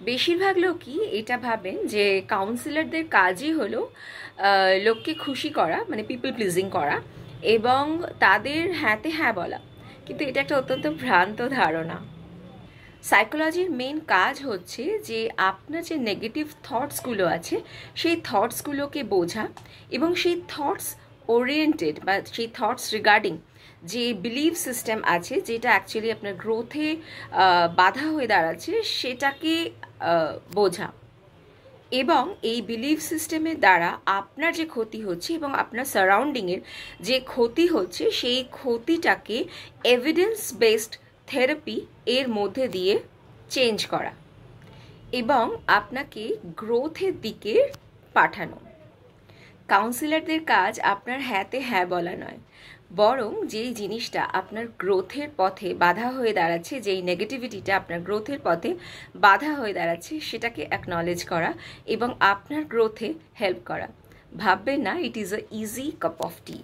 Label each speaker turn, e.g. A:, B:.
A: বেশিরভাগ লোকই এটা ভাবেন যে কাউন্সিলরদের কাজই হলো লোককে খুশি করা, মানে পিপল প্লিজিং করা এবং তাদের হ্যাঁতে হ্যাঁ বলা। কিন্তু এটা একটা অত্যন্ত ভ্রান্ত ধারণা। সাইকোলজির মেন কাজ হচ্ছে যে আপনার যে নেগেটিভ থটসগুলো আছে সেই থটসগুলোকে বোঝা এবং সেই থটস ওরিয়েন্টেড বা সেই থটস রিগার্ডিং যে বিলিভ সিস্টেম আছে যেটা অ্যাকচুয়ালি আপনার গ্রোথে বাধা হয়ে দাঁড়াচ্ছে সেটাকে বোঝা। এবং এই বিলিভ সিস্টেমের দ্বারা আপনার যে ক্ষতি হচ্ছে এবং আপনার সারাউন্ডিংয়ের যে ক্ষতি হচ্ছে সেই ক্ষতিটাকে এভিডেন্স বেসড থেরাপি এর মধ্যে দিয়ে চেঞ্জ করা এবং আপনাকে গ্রোথের দিকে পাঠানো। কাউন্সিলরদের কাজ আপনার হ্যাঁতে হ্যাঁ বলা নয়, বরং যেই জিনিসটা আপনার গ্রোথের পথে বাধা হয়ে দাঁড়াচ্ছে, যেই নেগেটিভিটিটা আপনার গ্রোথের পথে বাধা হয়ে দাঁড়াচ্ছে সেটাকে অ্যাকনলেজ করা এবং আপনার গ্রোথে হেল্প করা। ভাববেন না it is a easy cup of T.